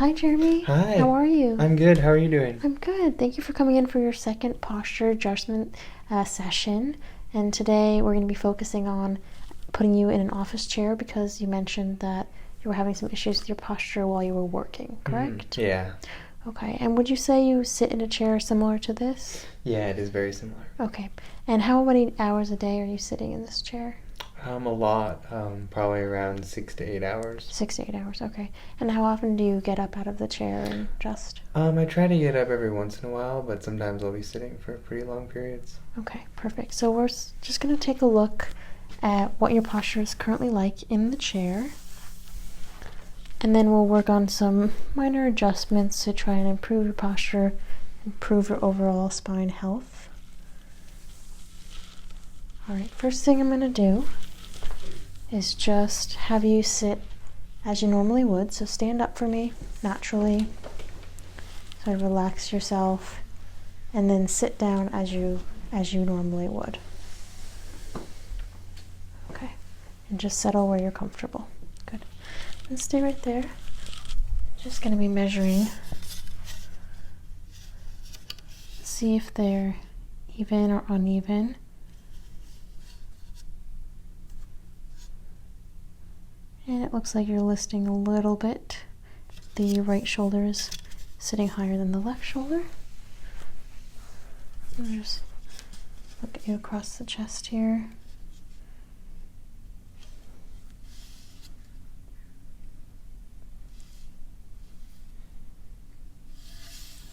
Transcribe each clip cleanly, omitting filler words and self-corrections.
Hi, Jeremy. Hi, How are you? I'm good. How are you doing? I'm good. Thank you for coming in for your second posture adjustment session. And today we're going to be focusing on putting you in an office chair because you mentioned that you were having some issues with your posture while you were working, correct? Yeah. Okay. And would you say you sit in a chair similar to this? Yeah, it is very similar. Okay. And how many hours a day are you sitting in this chair? A lot. Probably around 6 to 8 hours. 6 to 8 hours. Okay. And how often do you get up out of the chair and just? I try to get up every once in a while, but sometimes I'll be sitting for pretty long periods. Okay, perfect. So we're just going to take a look at what your posture is currently like in the chair. And then we'll work on some minor adjustments to try and improve your posture, improve your overall spine health. All right, first thing I'm going to do is just have you sit as you normally would. So stand up for me naturally. So relax yourself and then sit down as you normally would. Okay, and just settle where you're comfortable. Good. And stay right there. Just going to be measuring. See if they're even or uneven. And it looks like you're lifting a little bit. The right shoulder is sitting higher than the left shoulder. I'll just look at you across the chest here.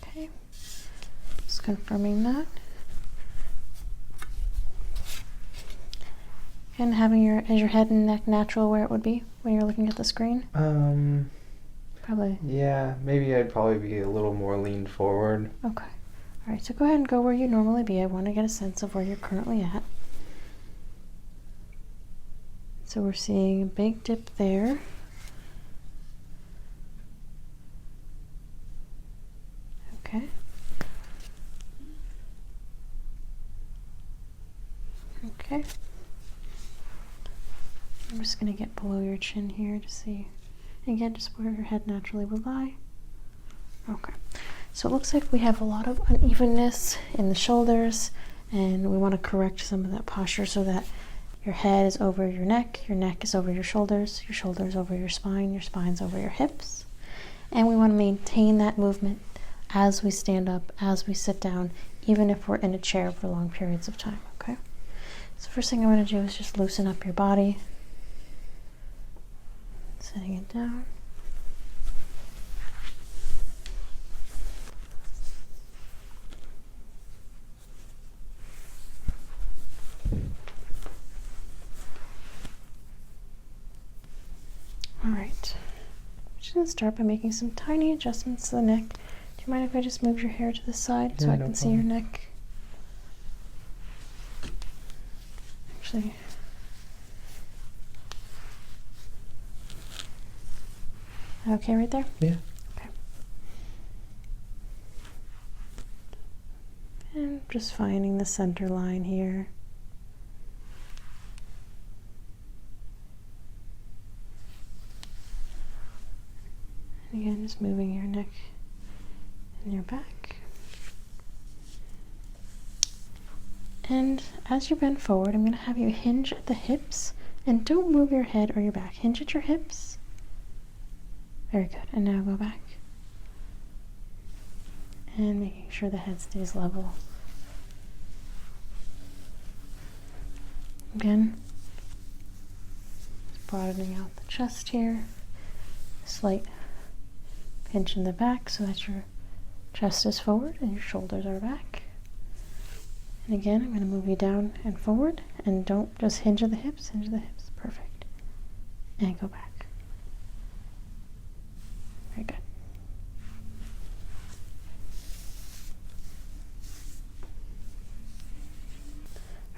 Okay, just confirming that. And having your head and neck natural where it would be when you're looking at the screen? Probably. Yeah, maybe I'd probably be a little more leaned forward. Okay. All right, so go ahead and go where you normally be. I want to get a sense of where you're currently at. So we're seeing a big dip there. Okay. Okay. I'm just going to get below your chin here to see, again, just where your head naturally would lie. Okay. So it looks like we have a lot of unevenness in the shoulders, and we want to correct some of that posture so that your head is over your neck is over your shoulders over your spine's over your hips. And we want to maintain that movement as we stand up, as we sit down, even if we're in a chair for long periods of time, okay? So first thing I want to do is just loosen up your body. Setting it down. All right. I'm just going to start by making some tiny adjustments to the neck. Do you mind if I just move your hair to the side so I can see your neck? Actually, okay right there? Yeah. Okay. And just finding the center line here. And again, just moving your neck and your back. And as you bend forward, I'm going to have you hinge at the hips. And don't move your head or your back. Hinge at your hips. Very good. And now go back. And making sure the head stays level. Again, just broadening out the chest here. Slight pinch in the back so that your chest is forward and your shoulders are back. And again, I'm going to move you down and forward, and don't just hinge at the hips, hinge at the hips. Perfect. And go back. Very good.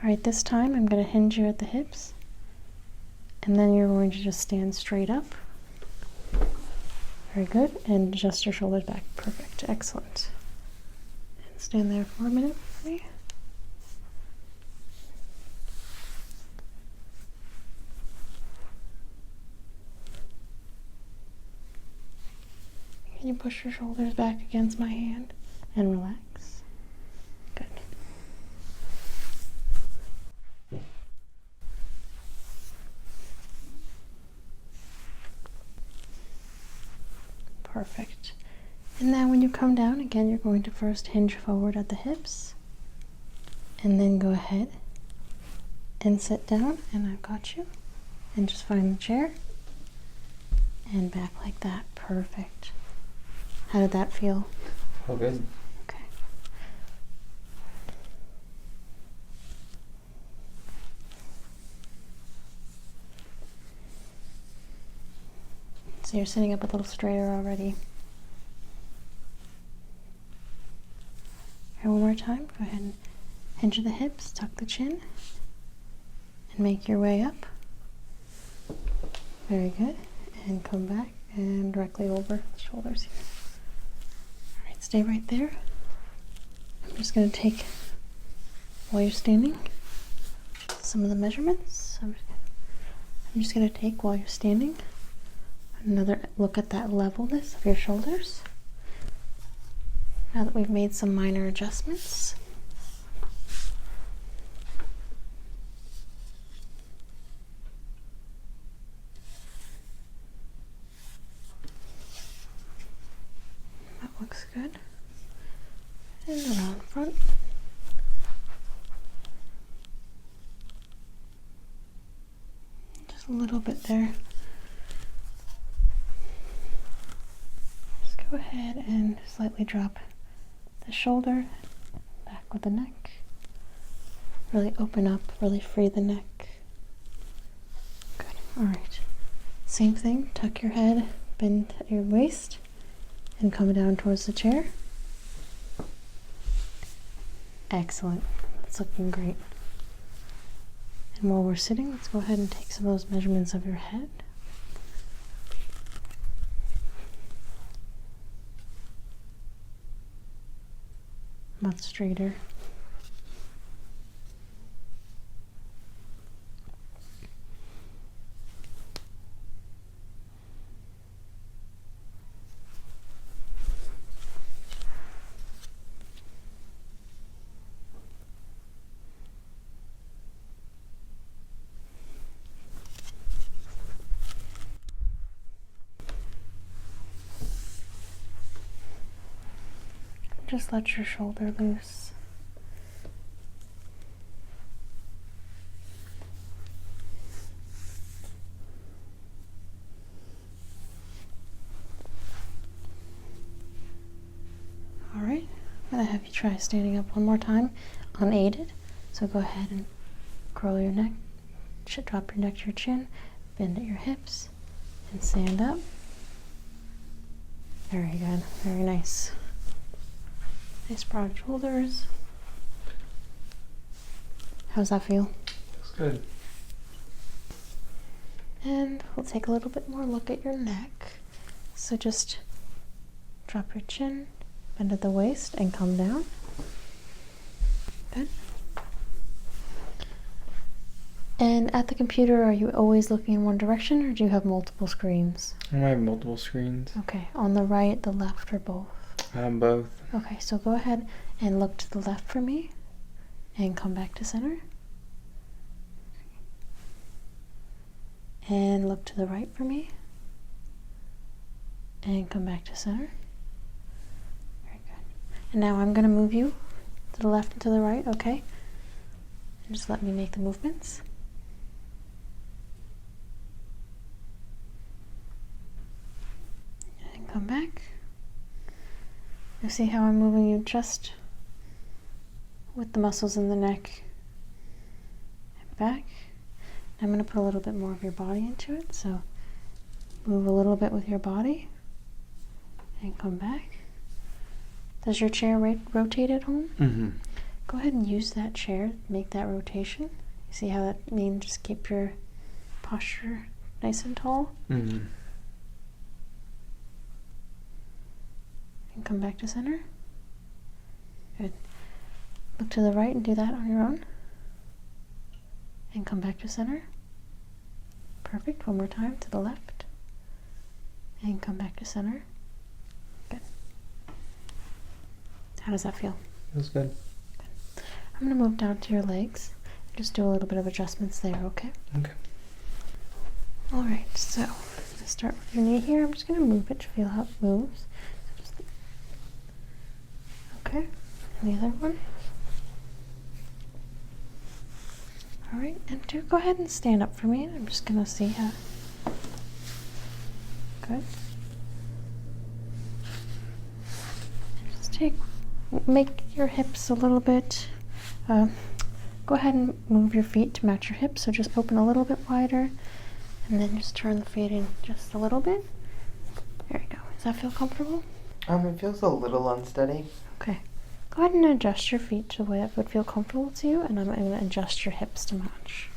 All right, this time I'm going to hinge you at the hips, and then you're going to just stand straight up. Very good, and adjust your shoulders back. Perfect, excellent. And stand there for a minute for me. Can you push your shoulders back against my hand and relax? Good. Perfect. And now when you come down, again, you're going to first hinge forward at the hips. And then go ahead and sit down, and I've got you. And just find the chair. And back like that. Perfect. How did that feel? All good. Okay. So you're sitting up a little straighter already. And one more time, go ahead and hinge the hips, tuck the chin, and make your way up. Very good. And come back and directly over the shoulders here. All right, stay right there. I'm just going to take, while you're standing, some of the measurements. I'm just going to take, while you're standing, another look at that levelness of your shoulders. Now that we've made some minor adjustments, that looks good. And around front. Just a little bit there. Just go ahead and slightly drop the shoulder, back with the neck. Really open up, really free the neck. Good. Alright. Same thing, tuck your head, bend at your waist, and come down towards the chair. Excellent. That's looking great. And while we're sitting, let's go ahead and take some of those measurements of your head. Much straighter. Just let your shoulder loose. All right, I'm gonna have you try standing up one more time, unaided. So go ahead and curl your neck, drop your neck to your chin, bend at your hips, and stand up. Very good, very nice. Nice broad shoulders. How's that feel? Looks good. And we'll take a little bit more look at your neck. So just drop your chin, bend at the waist, and come down. Good. And at the computer, are you always looking in one direction, or do you have multiple screens? I have multiple screens. Okay, on the right, the left, or both? Both. Okay, so go ahead and look to the left for me, and come back to center. And look to the right for me, and come back to center. Very good. And now I'm going to move you to the left and to the right, okay? And just let me make the movements. And come back. You see how I'm moving you just with the muscles in the neck and back. I'm going to put a little bit more of your body into it, so move a little bit with your body and come back. Does your chair rotate at home? Mm-hmm. Go ahead and use that chair, make that rotation. You see how that means just keep your posture nice and tall? Mm-hmm. And come back to center. Good. Look to the right and do that on your own. And come back to center. Perfect. One more time to the left. And come back to center. How does that feel? Feels good. I'm going to move down to your legs. Just do a little bit of adjustments there, okay? Okay. All right, so let's start with your knee here. I'm just going to move it to feel how it moves. Okay, and the other one. All right, and do go ahead and stand up for me. I'm just going to see how. Good. Just make your hips a little bit. Go ahead and move your feet to match your hips. So just open a little bit wider, and then just turn the feet in just a little bit. There you go. Does that feel comfortable? It feels a little unsteady. Okay. Go ahead and adjust your feet to the way that would feel comfortable to you, and I'm going to adjust your hips to match.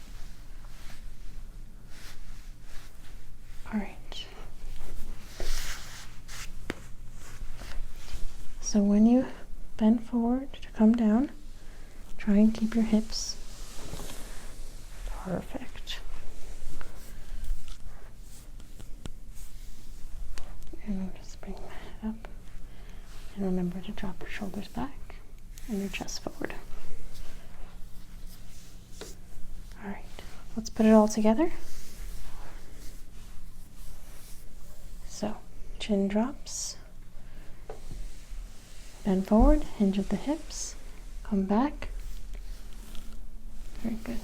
All right. So when you bend forward to come down, try and keep your hips perfect. And we'll just bring my head up. And remember to drop your shoulders back and your chest forward. All right, let's put it all together. So, chin drops, bend forward, hinge at the hips, come back. Very good.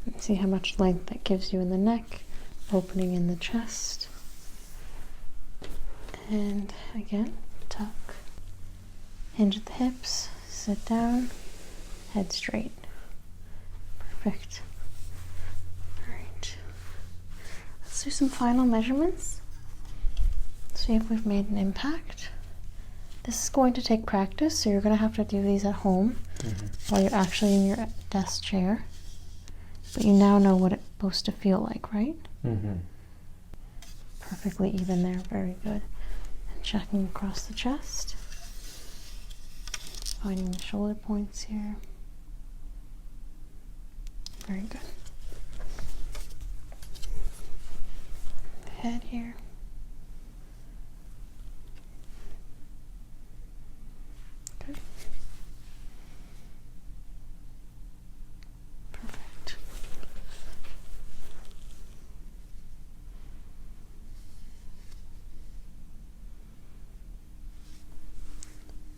And see how much length that gives you in the neck, opening in the chest. And again, tuck, hinge at the hips, sit down, head straight. Perfect. All right. Let's do some final measurements. See if we've made an impact. This is going to take practice, so you're going to have to do these at home while you're actually in your desk chair. But you now know what it's supposed to feel like, right? Perfectly even there. Very good. And checking across the chest. Finding the shoulder points here. Very good. The head here. Good. Perfect.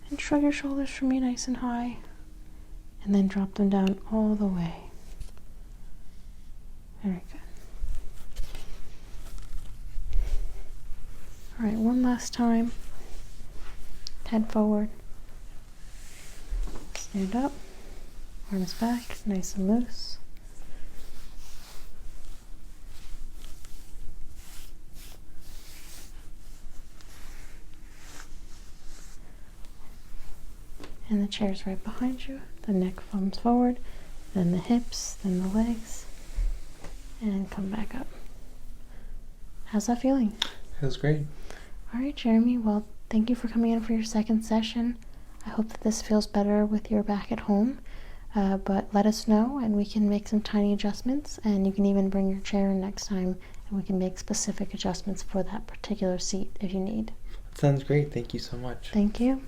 And shrug your shoulders for me nice and high, and then drop them down all the way. Very good. All right, one last time. Head forward. Stand up. Arms back, nice and loose. And the chair's right behind you. The neck comes forward, then the hips, then the legs, and come back up. How's that feeling? Feels great. All right, Jeremy. Well, thank you for coming in for your second session. I hope that this feels better with your back at home. But let us know, and we can make some tiny adjustments. And you can even bring your chair in next time, and we can make specific adjustments for that particular seat if you need. Sounds great. Thank you so much. Thank you.